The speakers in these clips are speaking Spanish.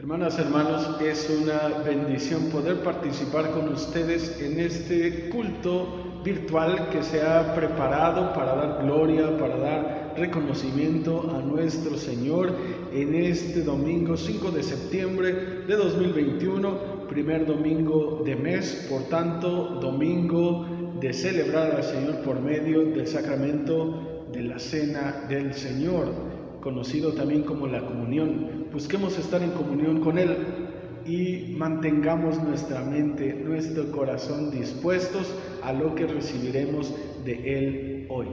Hermanas, hermanos, es una bendición poder participar con ustedes en este culto virtual que se ha preparado para dar gloria, para dar reconocimiento a nuestro Señor en este domingo 5 de septiembre de 2021, primer domingo de mes, por tanto, domingo de celebrar al Señor por medio del sacramento de la Cena del Señor, conocido también como la comunión. Busquemos estar en comunión con Él y mantengamos nuestra mente, nuestro corazón dispuestos a lo que recibiremos de Él hoy.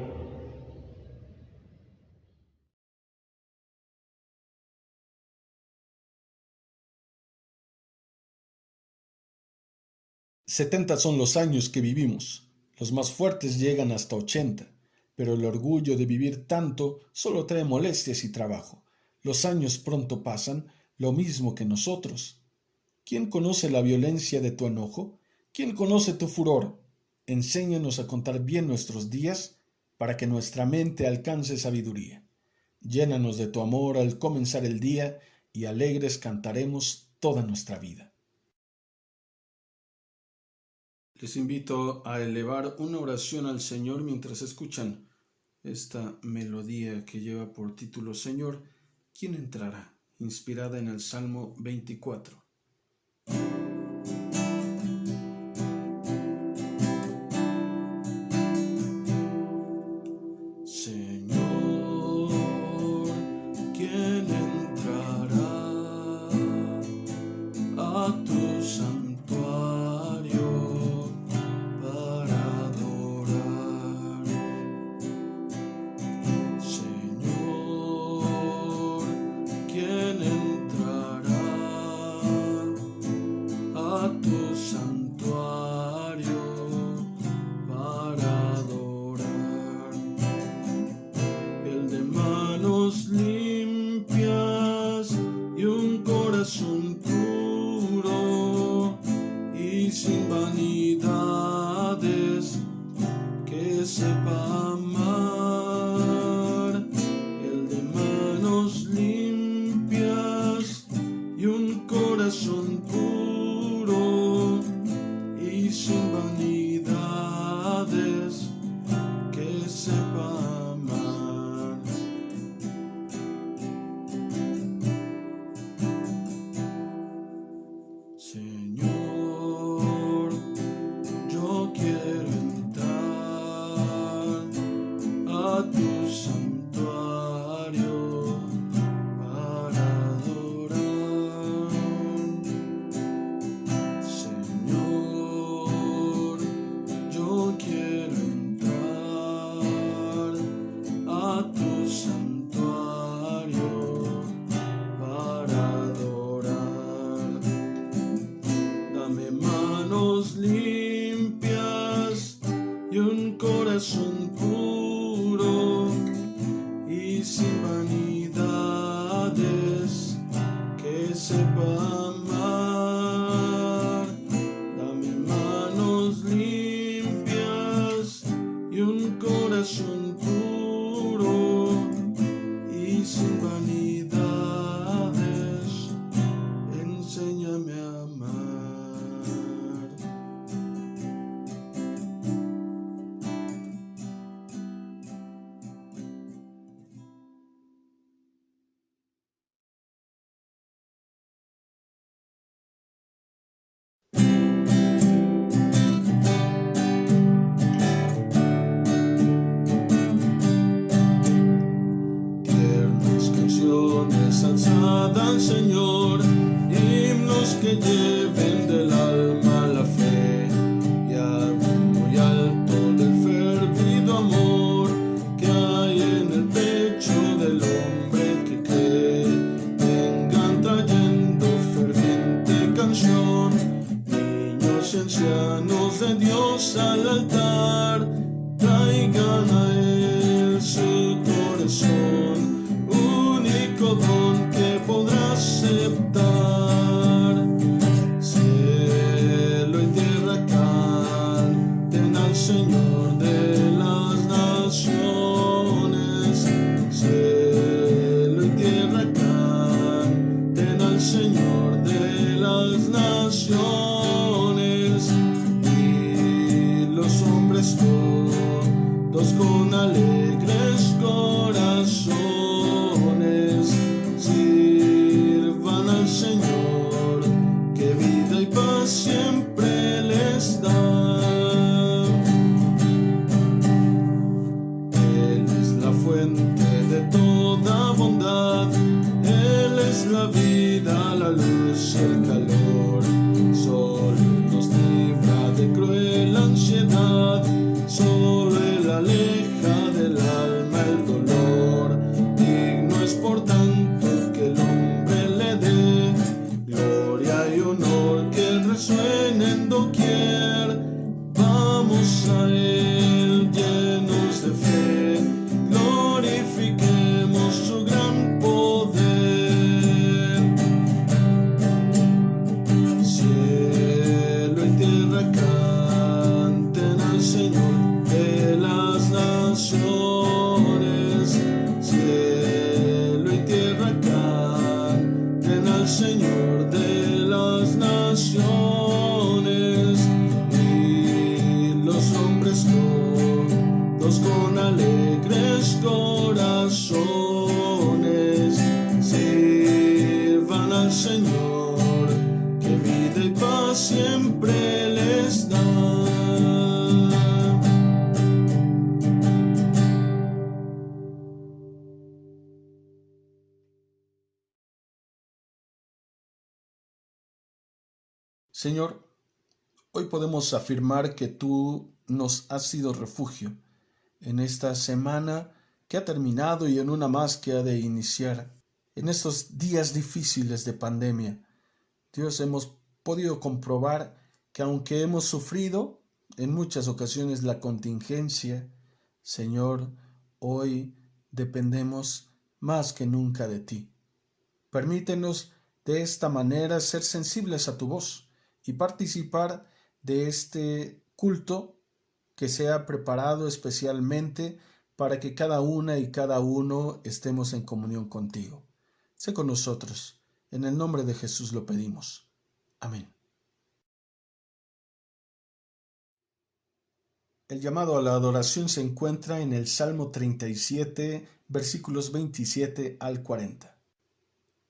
«70 son los años que vivimos, los más fuertes llegan hasta 80, pero el orgullo de vivir tanto solo trae molestias y trabajo. Los años pronto pasan, lo mismo que nosotros. ¿Quién conoce la violencia de tu enojo? ¿Quién conoce tu furor? Enséñanos a contar bien nuestros días para que nuestra mente alcance sabiduría. Llénanos de tu amor al comenzar el día y alegres cantaremos toda nuestra vida». Les invito a elevar una oración al Señor mientras escuchan esta melodía que lleva por título Señor, ¿quién entrará?, inspirada en el Salmo 24. Señor, ¿quién entrará a tu santuario para adorar? Señor, ¿quién entrará a tu santuario para adorar? El de manos limpias y un corazón puro y sin vanidades, que sepa amar. El de manos limpias y un corazón puro y sin vanidades, que sepa amar. Señor, yo quiero entrar a tu santuario para adorar. Señor, yo quiero entrar a tu santuario para adorar. Dame manos limpias y un corazón puro y sin vanidades, que sepa amar. Dame manos limpias y un corazón puro y sin vanidades, enséñame a amar. Tiernas canciones alzadas al Señor, himnos que lleven del alma la fe, y hablen muy alto del fervido amor que hay en el pecho del hombre que cree. Vengan trayendo ferviente canción, niños y ancianos de Dios al altar, traigan a Él su corazón, único don que podrá aceptar. Cielo y tierra canten al Señor de las naciones. Cielo y tierra canten al Señor la vida, la luz, el calor. Sol nos libra de cruel ansiedad, solo Él aleja del alma el dolor. Digno es por tanto que el hombre le dé gloria y honor, que resuene en doquier. Vamos a Él llenos de fe, glorifiquemos su gran poder. Cielo y tierra canten al Señor de las naciones. Cielo y tierra canten al Señor de las naciones. Y los hombres todos con alegres corazones sirvan al Señor, que vida y paz siempre les da. Señor, hoy podemos afirmar que tú nos has sido refugio en esta semana que ha terminado y en una más que ha de iniciar. En estos días difíciles de pandemia, Dios, hemos podido comprobar que aunque hemos sufrido en muchas ocasiones la contingencia, Señor, hoy dependemos más que nunca de ti. Permítenos de esta manera ser sensibles a tu voz y participar de este culto que sea preparado especialmente para que cada una y cada uno estemos en comunión contigo. Sé con nosotros. En el nombre de Jesús lo pedimos. Amén. El llamado a la adoración se encuentra en el Salmo 37, versículos 27 al 40.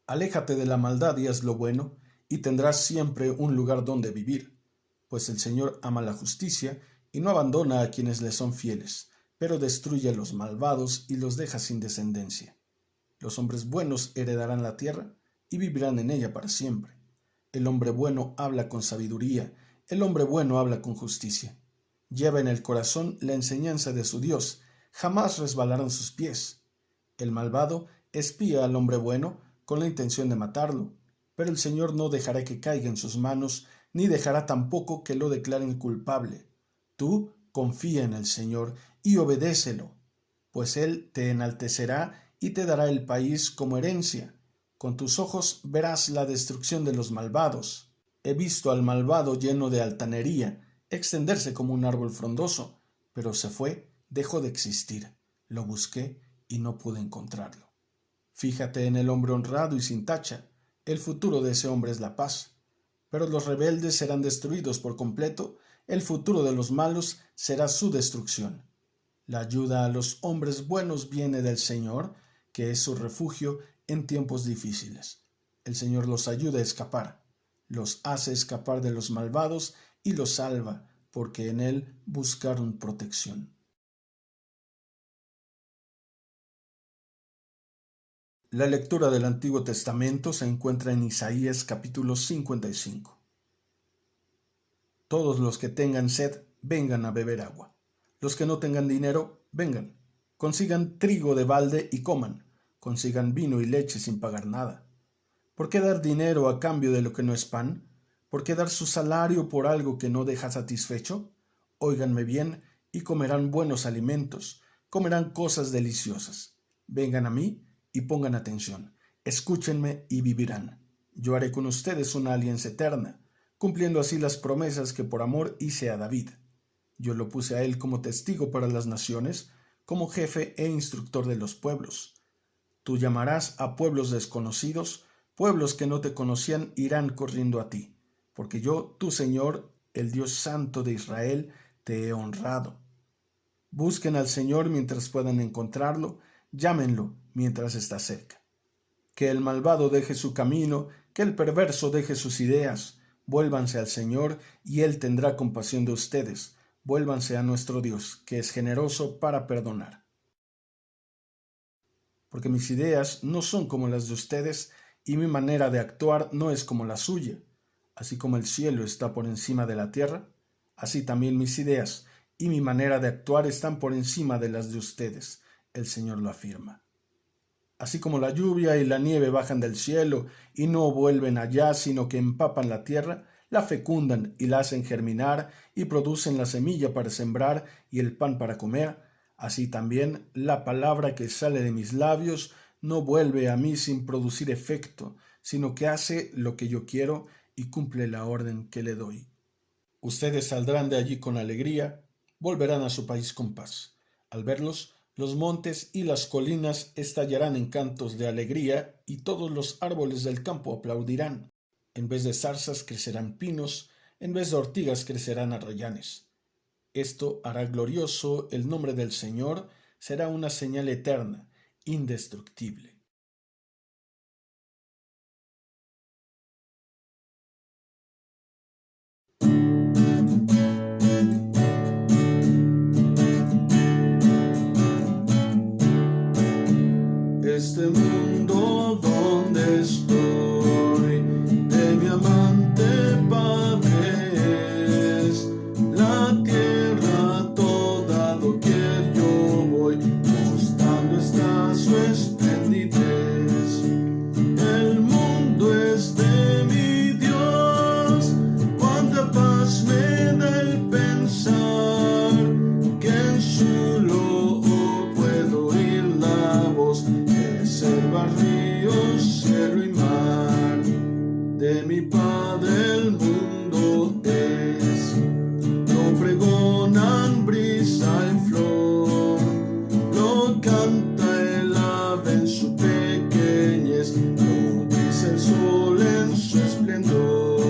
Aléjate de la maldad y haz lo bueno, y tendrás siempre un lugar donde vivir, pues el Señor ama la justicia y no abandona a quienes le son fieles, pero destruye a los malvados y los deja sin descendencia. Los hombres buenos heredarán la tierra y vivirán en ella para siempre. El hombre bueno habla con sabiduría, el hombre bueno habla con justicia. Lleva en el corazón la enseñanza de su Dios, jamás resbalarán sus pies. El malvado espía al hombre bueno con la intención de matarlo, pero el Señor no dejará que caiga en sus manos, ni dejará tampoco que lo declaren culpable. Tú confía en el Señor y obedécelo, pues Él te enaltecerá y te dará el país como herencia. Con tus ojos verás la destrucción de los malvados. He visto al malvado lleno de altanería extenderse como un árbol frondoso, pero se fue, dejó de existir. Lo busqué y no pude encontrarlo. Fíjate en el hombre honrado y sin tacha. El futuro de ese hombre es la paz. Pero los rebeldes serán destruidos por completo. El futuro de los malos será su destrucción. La ayuda a los hombres buenos viene del Señor, que es su refugio en tiempos difíciles. El Señor los ayuda a escapar, los hace escapar de los malvados y los salva, porque en Él buscaron protección. La lectura del Antiguo Testamento se encuentra en Isaías capítulo 55. Todos los que tengan sed, vengan a beber agua. Los que no tengan dinero, vengan. Consigan trigo de balde y coman. Consigan vino y leche sin pagar nada. ¿Por qué dar dinero a cambio de lo que no es pan? ¿Por qué dar su salario por algo que no deja satisfecho? Óiganme bien y comerán buenos alimentos, comerán cosas deliciosas. Vengan a mí y pongan atención. Escúchenme y vivirán. Yo haré con ustedes una alianza eterna, cumpliendo así las promesas que por amor hice a David. Yo lo puse a él como testigo para las naciones, como jefe e instructor de los pueblos. Tú llamarás a pueblos desconocidos, pueblos que no te conocían irán corriendo a ti, porque yo, tu Señor, el Dios Santo de Israel, te he honrado. Busquen al Señor mientras puedan encontrarlo, llámenlo mientras está cerca. Que el malvado deje su camino, que el perverso deje sus ideas. Vuélvanse al Señor, y Él tendrá compasión de ustedes. Vuélvanse a nuestro Dios, que es generoso para perdonar. Porque mis ideas no son como las de ustedes, y mi manera de actuar no es como la suya. Así como el cielo está por encima de la tierra, así también mis ideas y mi manera de actuar están por encima de las de ustedes, el Señor lo afirma. Así como la lluvia y la nieve bajan del cielo y no vuelven allá, sino que empapan la tierra, la fecundan y la hacen germinar y producen la semilla para sembrar y el pan para comer, así también la palabra que sale de mis labios no vuelve a mí sin producir efecto, sino que hace lo que yo quiero y cumple la orden que le doy. Ustedes saldrán de allí con alegría, volverán a su país con paz. Al verlos, los montes y las colinas estallarán en cantos de alegría y todos los árboles del campo aplaudirán. En vez de zarzas crecerán pinos, en vez de ortigas crecerán arrayanes. Esto hará glorioso el nombre del Señor, será una señal eterna, indestructible. Este mundo donde estoy, de mi amante Padre es la tierra toda doquier yo voy, mostrando está su esplendidez. El mundo es de mi Dios, cuánta paz me da el pensar que en su loor puedo oír la voz que selva, ríos, cielo y mar. De mi Padre el mundo es, lo pregonan brisa y flor, lo canta el ave en su pequeñez, lo dice el sol en su esplendor.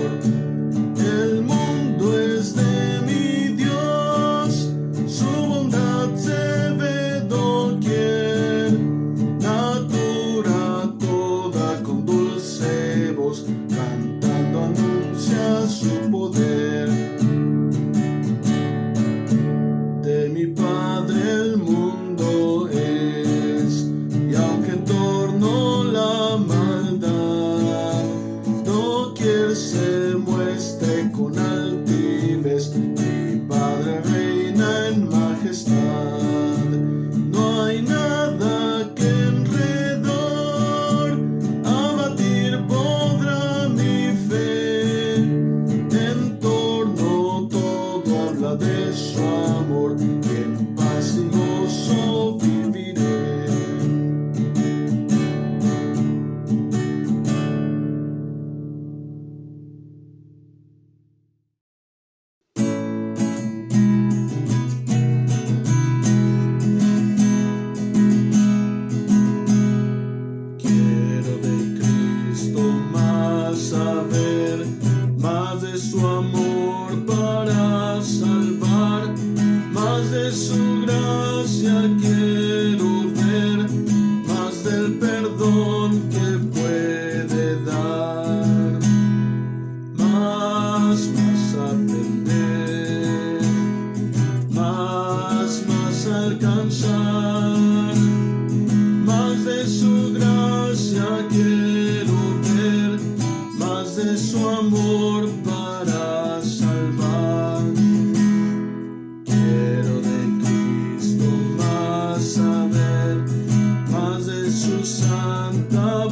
El mundo es de mi Dios, su bondad se ve doquier, natura toda con dulce voz, cantando anuncia su poder. De mi Padre el mundo es, y aunque en torno la maldad doquier se muestre con altivez, mi Padre reina en majestad. No hay nada que enredor abatir podrá mi fe. En torno todo habla de su amor, y en paz y gozo viviré. Quiero de Cristo más saber, más de su amor para salvar, más de su gracia quiero ver, más del perdón que puede dar, más aprender, más alcanzar, más de su gracia quiero ver, más de su amor para salvar. Quiero de Cristo más saber, más de su santa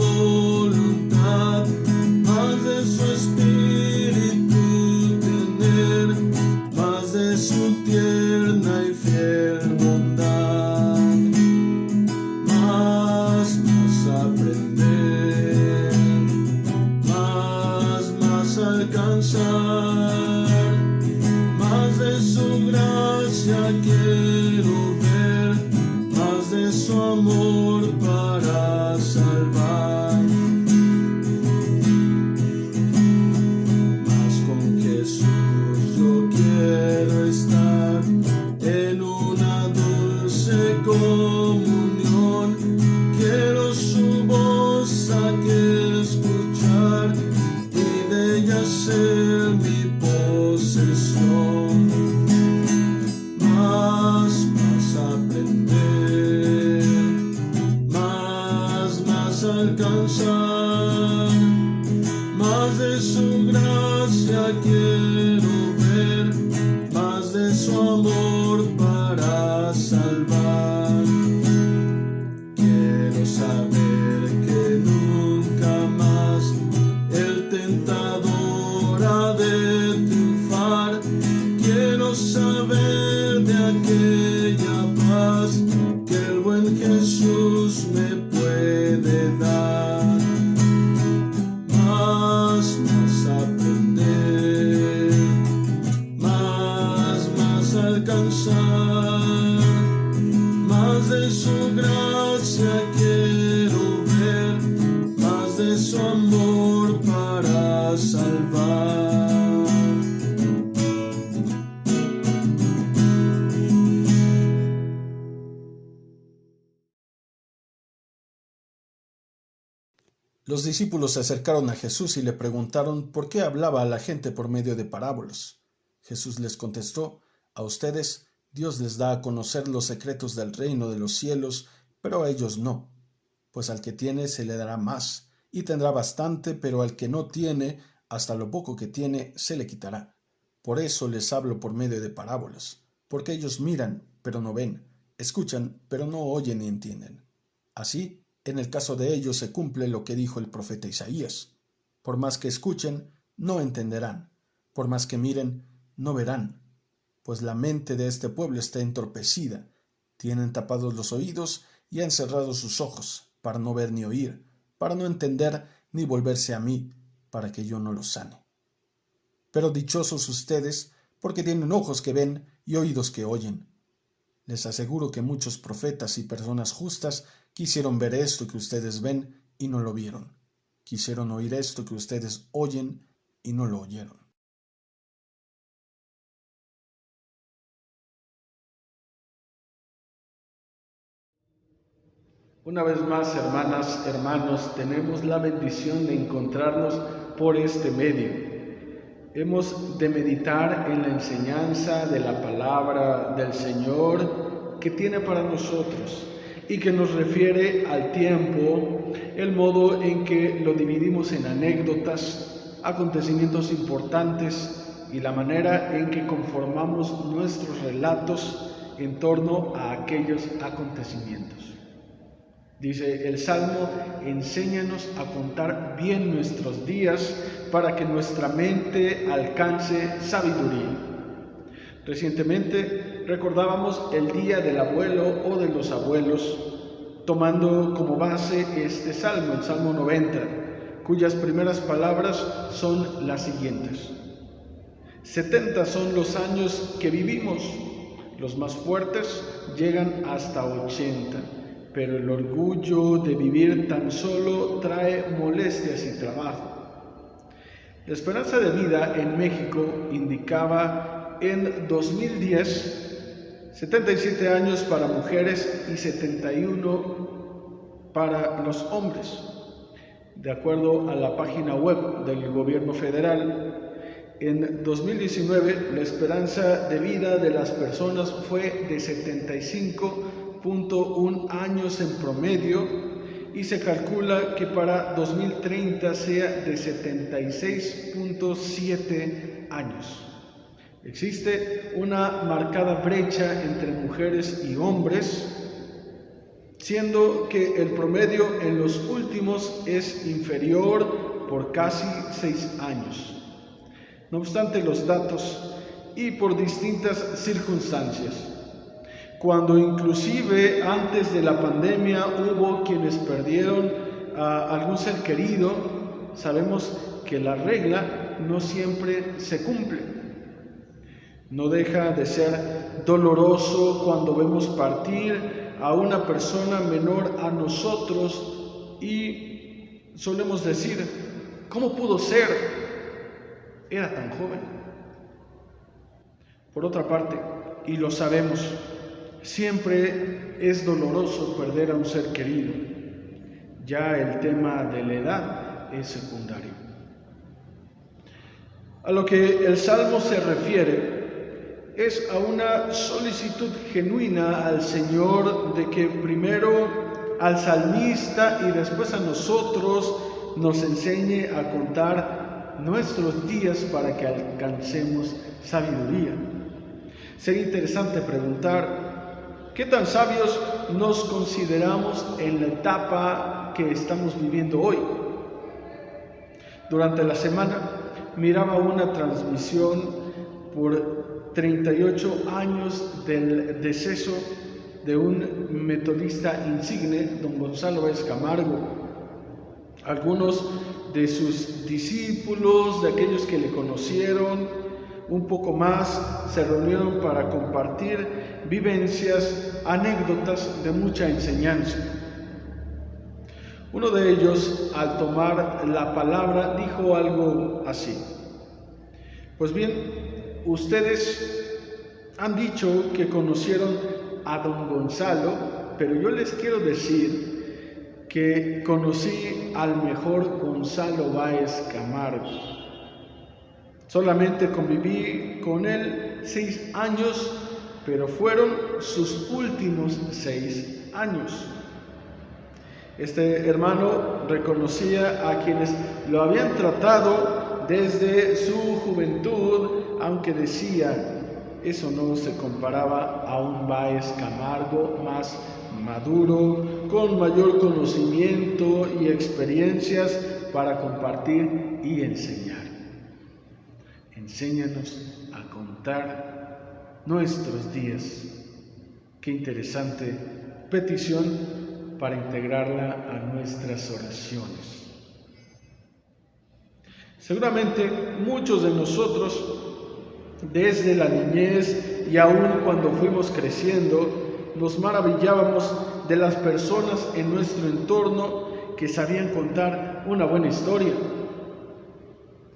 más alcanzar, más de su gracia quiero ver, más de su amor para salvar. Quiero saber que nunca más el tentador ha de triunfar. Quiero saber de aquella paz que el buen Jesús me puede dar. Más aprender, más alcanzar, más de su gracia quiero ver, más de su amor para salvar. Los discípulos se acercaron a Jesús y le preguntaron por qué hablaba a la gente por medio de parábolas. Jesús les contestó: a ustedes Dios les da a conocer los secretos del reino de los cielos, pero a ellos no. Pues al que tiene se le dará más, y tendrá bastante, pero al que no tiene, hasta lo poco que tiene se le quitará. Por eso les hablo por medio de parábolas, porque ellos miran, pero no ven, escuchan, pero no oyen ni entienden. Así, en el caso de ellos se cumple lo que dijo el profeta Isaías: por más que escuchen, no entenderán, por más que miren, no verán, pues la mente de este pueblo está entorpecida, tienen tapados los oídos y han cerrado sus ojos, para no ver ni oír, para no entender ni volverse a mí, para que yo no los sane. Pero dichosos ustedes, porque tienen ojos que ven y oídos que oyen. Les aseguro que muchos profetas y personas justas quisieron ver esto que ustedes ven y no lo vieron. Quisieron oír esto que ustedes oyen y no lo oyeron. Una vez más, hermanas, hermanos, tenemos la bendición de encontrarnos por este medio. Hemos de meditar en la enseñanza de la palabra del Señor que tiene para nosotros y que nos refiere al tiempo, el modo en que lo dividimos en anécdotas, acontecimientos importantes y la manera en que conformamos nuestros relatos en torno a aquellos acontecimientos. Dice el Salmo: enséñanos a contar bien nuestros días para que nuestra mente alcance sabiduría. Recientemente recordábamos el Día del Abuelo o de los Abuelos, tomando como base este Salmo, el Salmo 90, cuyas primeras palabras son las siguientes: 70 son los años que vivimos, los más fuertes llegan hasta 80. Pero el orgullo de vivir tan solo trae molestias y trabajo. La esperanza de vida en México indicaba en 2010 77 años para mujeres y 71 para los hombres. De acuerdo a la página web del gobierno federal, en 2019 la esperanza de vida de las personas fue de 75.1 años en promedio y se calcula que para 2030 sea de 76.7 años. Existe una marcada brecha entre mujeres y hombres, siendo que el promedio en los últimos es inferior por casi 6 años. No obstante los datos y por distintas circunstancias, cuando inclusive antes de la pandemia hubo quienes perdieron a algún ser querido, sabemos que la regla no siempre se cumple. No deja de ser doloroso cuando vemos partir a una persona menor a nosotros y solemos decir: ¿cómo pudo ser? Era tan joven. Por otra parte, y lo sabemos, siempre es doloroso perder a un ser querido. Ya el tema de la edad es secundario. A lo que el Salmo se refiere es a una solicitud genuina al Señor de que primero al salmista y después a nosotros nos enseñe a contar nuestros días para que alcancemos sabiduría. Sería interesante preguntar, ¿qué tan sabios nos consideramos en la etapa que estamos viviendo hoy? Durante la semana miraba una transmisión por 38 años del deceso de un metodista insigne, don Gonzalo Báez Camargo. Algunos de sus discípulos, de aquellos que le conocieron un poco más, se reunieron para compartir vivencias, anécdotas de mucha enseñanza. Uno de ellos, al tomar la palabra, dijo algo así: pues bien, ustedes han dicho que conocieron a don Gonzalo, pero yo les quiero decir que conocí al mejor Gonzalo Báez Camargo. Solamente conviví con él 6 años, pero fueron sus últimos 6 años. Este hermano reconocía a quienes lo habían tratado desde su juventud, aunque decía, eso no se comparaba a un Báez Camargo más maduro, con mayor conocimiento y experiencias para compartir y enseñar. Enséñanos a contar nuestros días. Qué interesante petición para integrarla a nuestras oraciones. Seguramente muchos de nosotros, desde la niñez y aún cuando fuimos creciendo, nos maravillábamos de las personas en nuestro entorno que sabían contar una buena historia,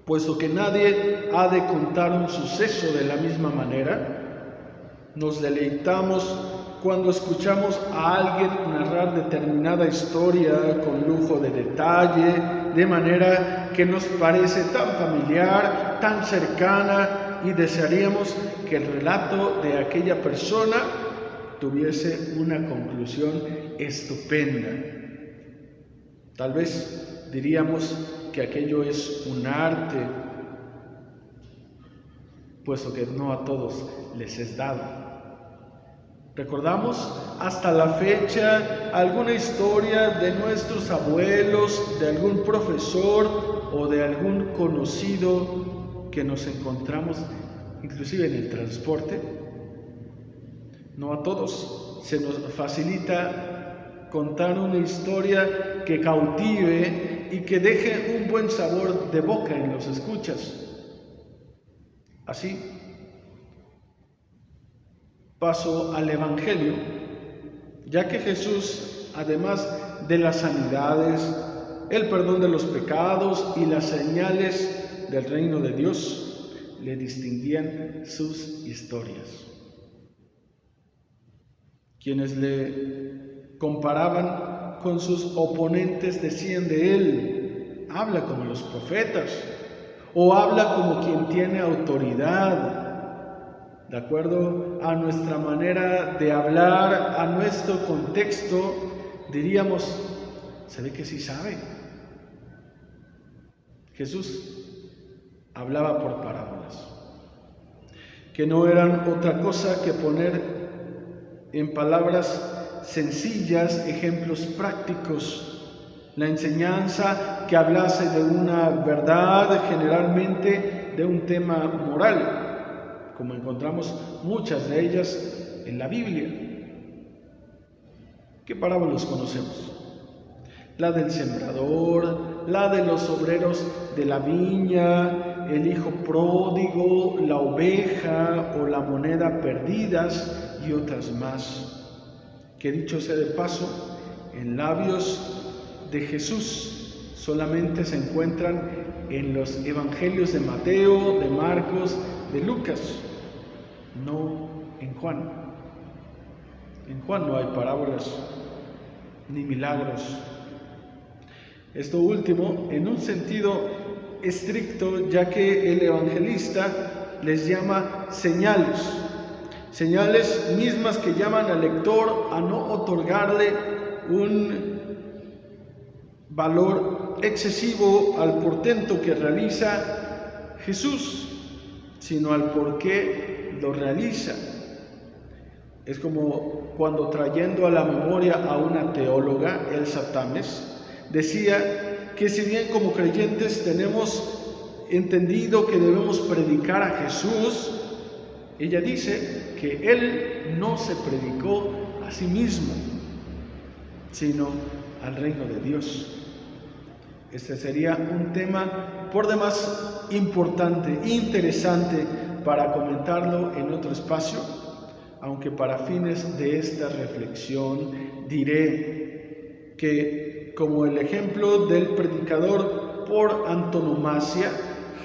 puesto que nadie ha de contar un suceso de la misma manera. Nos deleitamos cuando escuchamos a alguien narrar determinada historia con lujo de detalle, de manera que nos parece tan familiar, tan cercana, y desearíamos que el relato de aquella persona tuviese una conclusión estupenda. Tal vez diríamos que aquello es un arte, puesto que no a todos les es dado. Recordamos hasta la fecha alguna historia de nuestros abuelos, de algún profesor o de algún conocido que nos encontramos inclusive en el transporte. No a todos se nos facilita contar una historia que cautive y que deje un buen sabor de boca en los escuchas. Así, paso al Evangelio, ya que Jesús, además de las sanidades, el perdón de los pecados y las señales del reino de Dios, le distinguían sus historias. Quienes le comparaban con sus oponentes decían de él, habla como los profetas, o habla como quien tiene autoridad. De acuerdo a nuestra manera de hablar, a nuestro contexto, diríamos, se ve que sí sabe. Jesús hablaba por parábolas, que no eran otra cosa que poner en palabras sencillas ejemplos prácticos, la enseñanza que hablase de una verdad, generalmente de un tema moral, como encontramos muchas de ellas en la Biblia. ¿Qué parábolas conocemos? La del sembrador, la de los obreros de la viña, el hijo pródigo, la oveja o la moneda perdidas y otras más, que dicho sea de paso, en labios de Jesús solamente se encuentran en los evangelios de Mateo, de Marcos, de Lucas, no en Juan. En Juan no hay parábolas ni milagros. Esto último en un sentido estricto, ya que el evangelista les llama señales mismas que llaman al lector a no otorgarle un valor excesivo al portento que realiza Jesús, sino al por qué lo realiza. Es como cuando, trayendo a la memoria a una teóloga, Elsa Tames, decía que si bien como creyentes tenemos entendido que debemos predicar a Jesús, ella dice que Él no se predicó a sí mismo, sino al reino de Dios. Este sería un tema por demás importante, interesante para comentarlo en otro espacio, aunque para fines de esta reflexión diré que, como el ejemplo del predicador por antonomasia,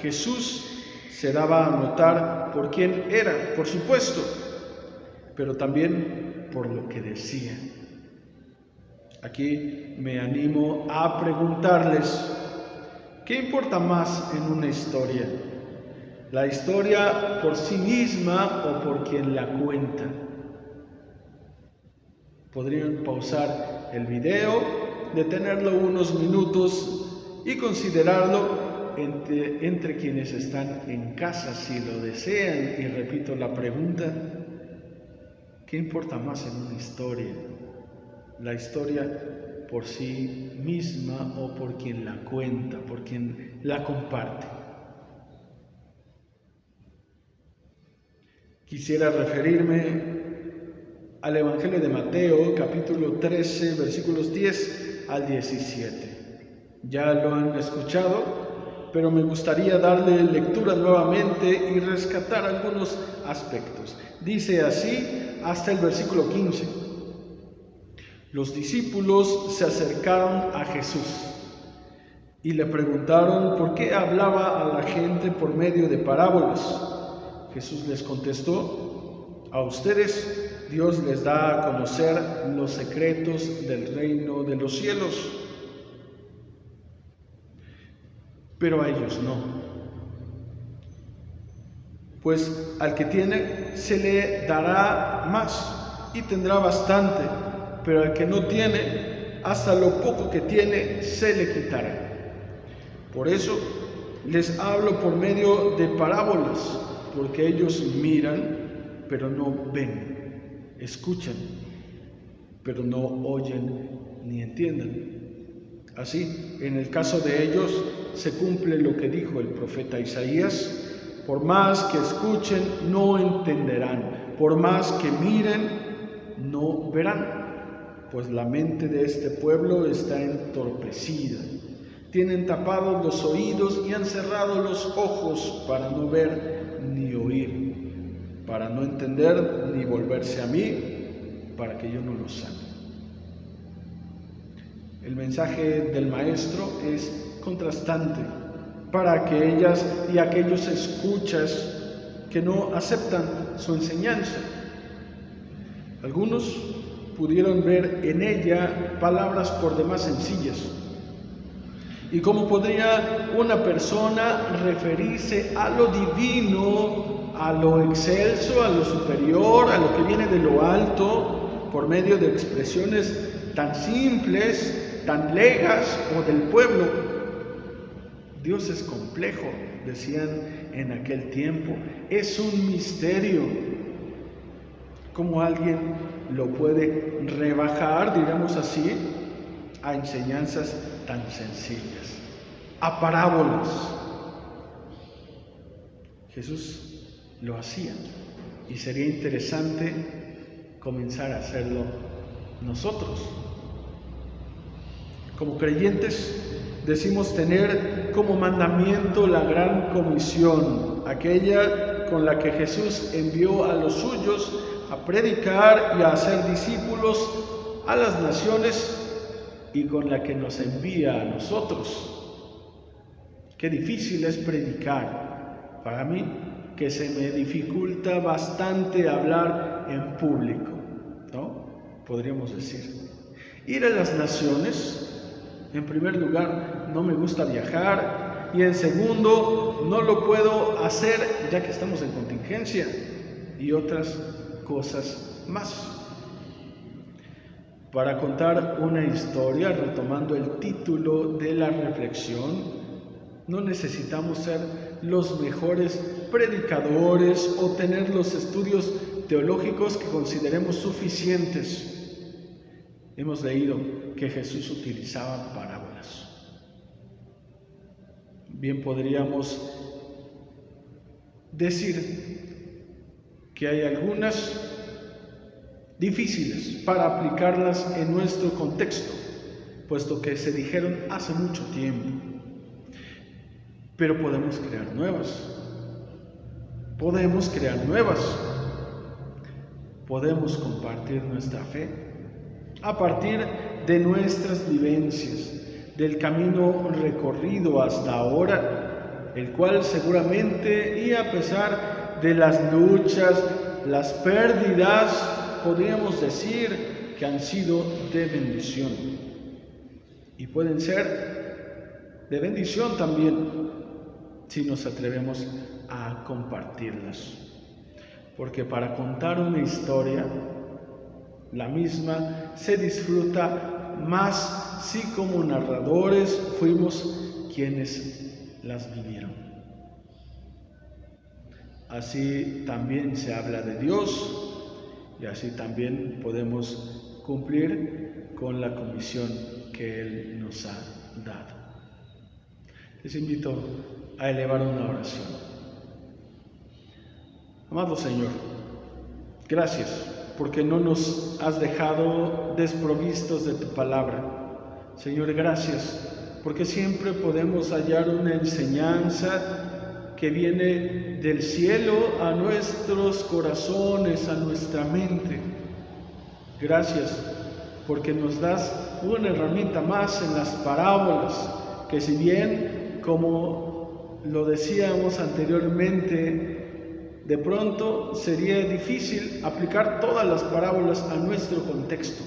Jesús se daba a notar por quién era, por supuesto, pero también por lo que decía. Aquí me animo a preguntarles, ¿qué importa más en una historia? ¿La historia por sí misma o por quien la cuenta? Podrían pausar el video, detenerlo unos minutos y considerarlo entre quienes están en casa, si lo desean. Y repito la pregunta, ¿qué importa más en una historia? ¿La historia por sí misma o por quien la cuenta, por quien la comparte? Quisiera referirme al Evangelio de Mateo, capítulo 13, versículos 10 al 17. Ya lo han escuchado, pero me gustaría darle lectura nuevamente y rescatar algunos aspectos. Dice así hasta el versículo 15. Los discípulos se acercaron a Jesús y le preguntaron por qué hablaba a la gente por medio de parábolas. Jesús les contestó: a ustedes Dios les da a conocer los secretos del reino de los cielos, pero a ellos no. Pues al que tiene se le dará más y tendrá bastante, pero al que no tiene, hasta lo poco que tiene se le quitará. Por eso les hablo por medio de parábolas, porque ellos miran, pero no ven, escuchan, pero no oyen ni entienden. Así, en el caso de ellos, se cumple lo que dijo el profeta Isaías: por más que escuchen, no entenderán, por más que miren, no verán, pues la mente de este pueblo está entorpecida. Tienen tapados los oídos y han cerrado los ojos para no ver ni oír, para no entender ni volverse a mí, para que yo no los sane. El mensaje del Maestro es contrastante para aquellas y aquellos escuchas que no aceptan su enseñanza. Algunos pudieron ver en ella palabras por demás sencillas. ¿Y cómo podría una persona referirse a lo divino, a lo excelso, a lo superior, a lo que viene de lo alto, por medio de expresiones tan simples, tan legas como del pueblo? Dios es complejo, decían en aquel tiempo, es un misterio. ¿Cómo alguien lo puede rebajar, digamos así, a enseñanzas tan sencillas, a parábolas? Jesús lo hacía y sería interesante comenzar a hacerlo nosotros. Como creyentes decimos tener como mandamiento la gran comisión, aquella con la que Jesús envió a los suyos a predicar y a hacer discípulos a las naciones, y con la que nos envía a nosotros. Qué difícil es predicar. Para mí, que se me dificulta bastante hablar en público, ¿no? Podríamos decir. Ir a las naciones, en primer lugar, no me gusta viajar, y en segundo, no lo puedo hacer ya que estamos en contingencia, y otras cosas más. para contar una historia, retomando el título de la reflexión. No necesitamos ser los mejores predicadores o tener los estudios teológicos que consideremos suficientes. Hemos leído que Jesús utilizaba parábolas. Bien podríamos decir que hay algunas difíciles para aplicarlas en nuestro contexto, puesto que se dijeron hace mucho tiempo. Pero podemos crear nuevas. Podemos compartir nuestra fe a partir de nuestras vivencias, del camino recorrido hasta ahora, el cual seguramente, y a pesar de las luchas, las pérdidas, podríamos decir que han sido de bendición. Y pueden ser de bendición también si nos atrevemos a compartirlas. Porque para contar una historia, la misma se disfruta más si como narradores fuimos quienes las vivieron. Así también se habla de Dios y así también podemos cumplir con la comisión que Él nos ha dado. Les invito a elevar una oración. Amado Señor, gracias porque no nos has dejado desprovistos de tu palabra. Señor, gracias porque siempre podemos hallar una enseñanza que viene del cielo a nuestros corazones, a nuestra mente. Gracias porque nos das una herramienta más en las parábolas, que si bien, como lo decíamos anteriormente, de pronto sería difícil aplicar todas las parábolas a nuestro contexto,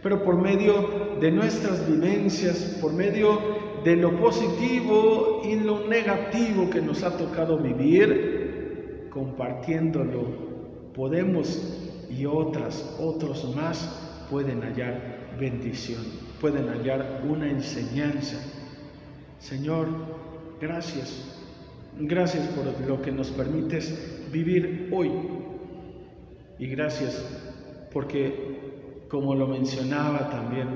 pero por medio de nuestras vivencias, por medio de lo positivo y lo negativo que nos ha tocado vivir, compartiéndolo, podemos y otros más pueden hallar bendición, pueden hallar una enseñanza. Señor, gracias. Gracias por lo que nos permites vivir hoy. Y gracias porque, como lo mencionaba también,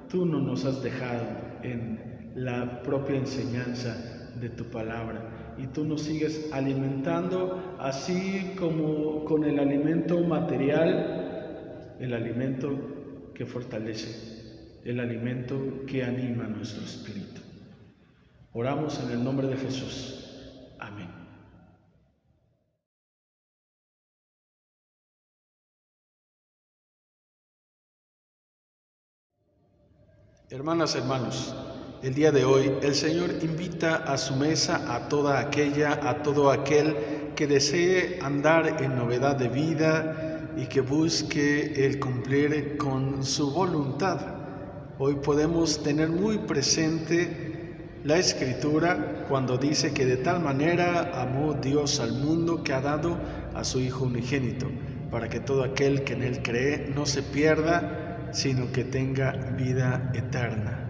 tú no nos has dejado en la propia enseñanza de tu palabra. Y tú nos sigues alimentando, así como con el alimento material, el alimento que fortalece, el alimento que anima nuestro espíritu. Oramos en el nombre de Jesús. Amén. Hermanas, hermanos, el día de hoy el Señor invita a su mesa a toda aquella, a todo aquel que desee andar en novedad de vida y que busque el cumplir con su voluntad. Hoy podemos tener muy presente la Escritura cuando dice que de tal manera amó Dios al mundo que ha dado a su Hijo unigénito, para que todo aquel que en Él cree no se pierda, sino que tenga vida eterna.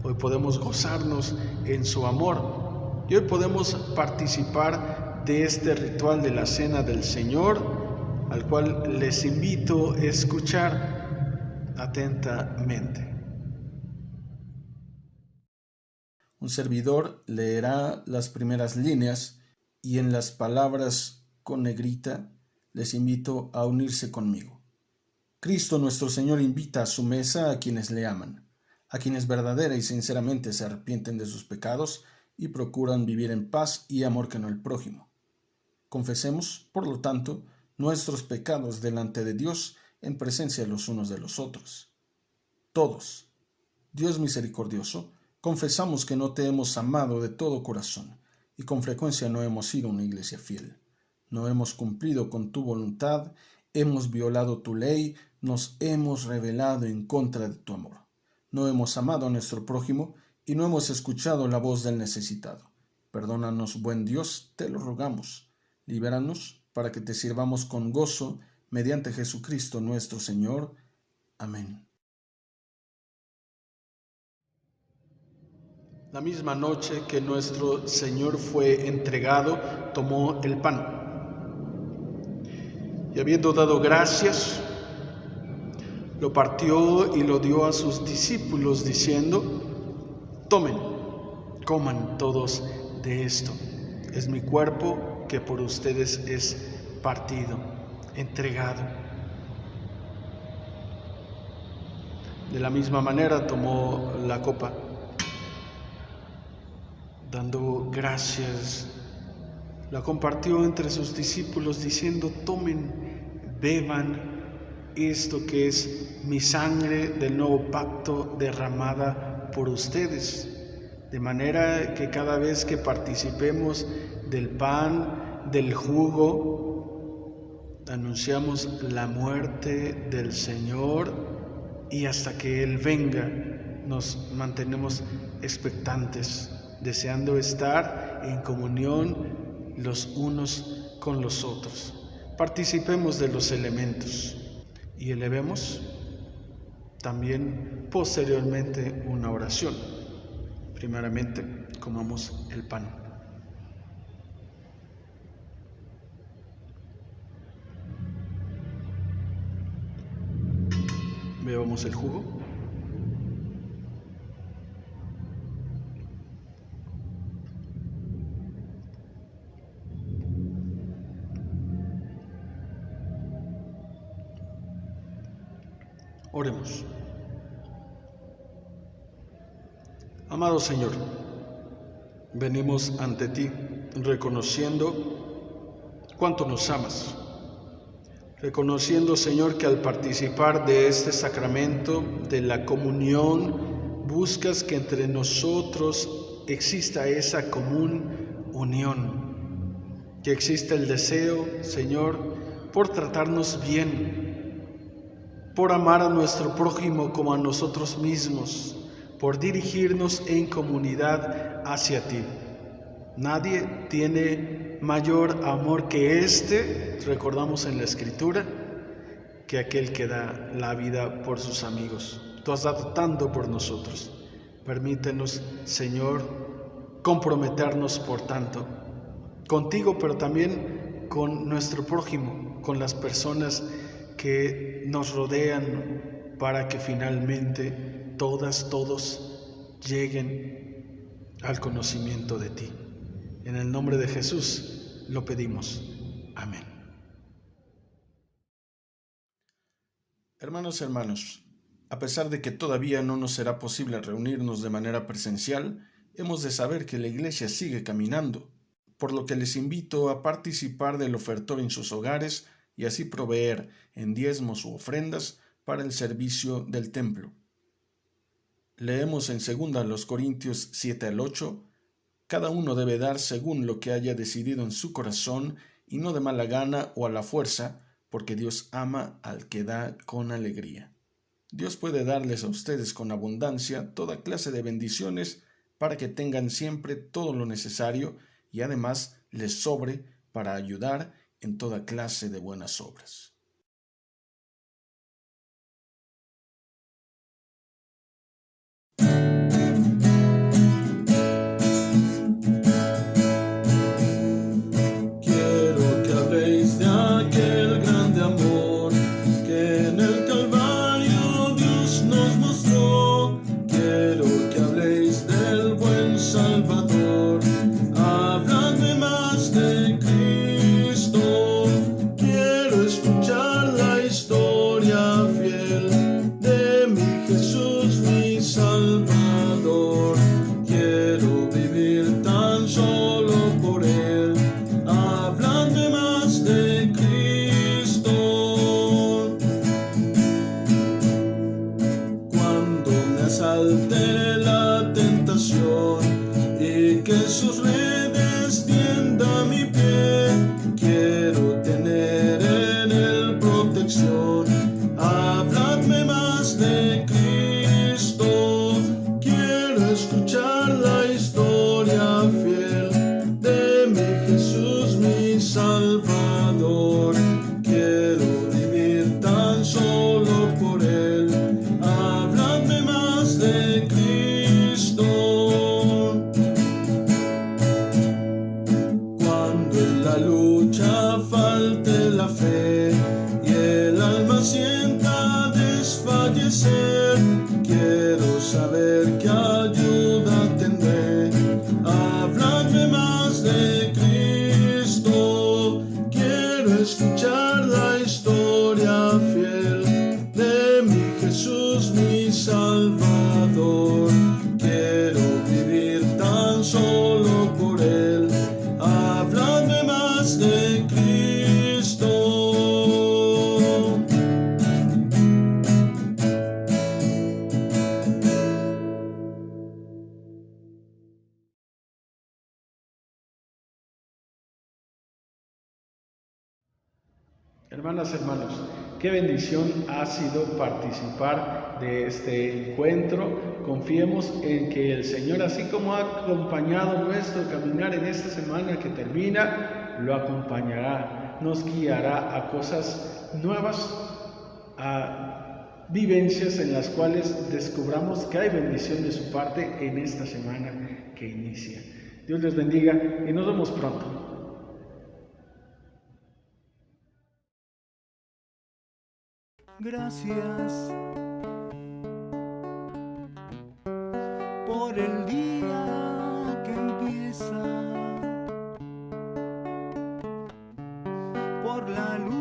Hoy podemos gozarnos en su amor y hoy podemos participar de este ritual de la Cena del Señor, al cual les invito a escuchar atentamente. Un servidor leerá las primeras líneas y en las palabras con negrita les invito a unirse conmigo. Cristo nuestro Señor invita a su mesa a quienes le aman, a quienes verdadera y sinceramente se arrepienten de sus pecados y procuran vivir en paz y amor con el prójimo. Confesemos, por lo tanto, nuestros pecados delante de Dios en presencia los unos de los otros. Todos, Dios misericordioso, confesamos que no te hemos amado de todo corazón y con frecuencia no hemos sido una iglesia fiel. No hemos cumplido con tu voluntad, hemos violado tu ley, nos hemos rebelado en contra de tu amor. No hemos amado a nuestro prójimo y no hemos escuchado la voz del necesitado. Perdónanos, buen Dios, te lo rogamos. Libéranos para que te sirvamos con gozo mediante Jesucristo nuestro Señor. Amén. La misma noche que nuestro Señor fue entregado, tomó el pan. Y habiendo dado gracias, lo partió y lo dio a sus discípulos, diciendo: tomen, coman todos de esto. Es mi cuerpo que por ustedes es partido, entregado. De la misma manera tomó la copa, dando gracias, la compartió entre sus discípulos, diciendo: tomen, beban esto que es mi sangre del nuevo pacto derramada por ustedes. De manera que cada vez que participemos del pan, del jugo, anunciamos la muerte del Señor, y hasta que Él venga nos mantenemos expectantes, deseando estar en comunión los unos con los otros. Participemos de los elementos y elevemos también posteriormente una oración. Primeramente, comamos el pan. Bebamos el jugo. Oremos. Amado Señor, venimos ante ti reconociendo cuánto nos amas, reconociendo, Señor, que al participar de este sacramento, de la comunión, buscas que entre nosotros exista esa común unión, que exista el deseo, Señor, por tratarnos bien, por amar a nuestro prójimo como a nosotros mismos, por dirigirnos en comunidad hacia ti. Nadie tiene mayor amor que este, recordamos en la Escritura, que aquel que da la vida por sus amigos. Tú has dado tanto por nosotros. Permítenos, Señor, comprometernos por tanto contigo, pero también con nuestro prójimo, con las personas que nos rodean, para que finalmente todos lleguen al conocimiento de ti. En el nombre de Jesús lo pedimos. Amén. Hermanos, a pesar de que todavía no nos será posible reunirnos de manera presencial, hemos de saber que la Iglesia sigue caminando, por lo que les invito a participar del ofertorio en sus hogares y así proveer en diezmos u ofrendas para el servicio del templo. Leemos en 2 Corintios 7 al 8, cada uno debe dar según lo que haya decidido en su corazón y no de mala gana o a la fuerza, porque Dios ama al que da con alegría. Dios puede darles a ustedes con abundancia toda clase de bendiciones para que tengan siempre todo lo necesario y además les sobre para ayudar en toda clase de buenas obras. Quiero que habléis de aquel grande amor que en el Calvario Dios nos mostró. Quiero que habléis del buen Salvador. Habladme más de Cristo. Quiero escuchar la historia fiel de mi Jesús, mi Salvador. Quiero vivir tan solo por Él. Habladme más de Cristo. Cuando me asalte la tentación y que sus redes tienda mi pie, quiero tener en Él protección. Habladme más de Cristo. Quiero escuchar la historia fiel de mi Jesús, mi Salvador. Quiero vivir tan solo por Él. Habladme más de Cristo. Hermanas, hermanos, qué bendición ha sido participar de este encuentro. Confiemos en que el Señor, así como ha acompañado nuestro caminar en esta semana que termina, lo acompañará, nos guiará a cosas nuevas, a vivencias en las cuales descubramos que hay bendición de su parte en esta semana que inicia. Dios les bendiga y nos vemos pronto. Gracias por el día que empieza, por la luz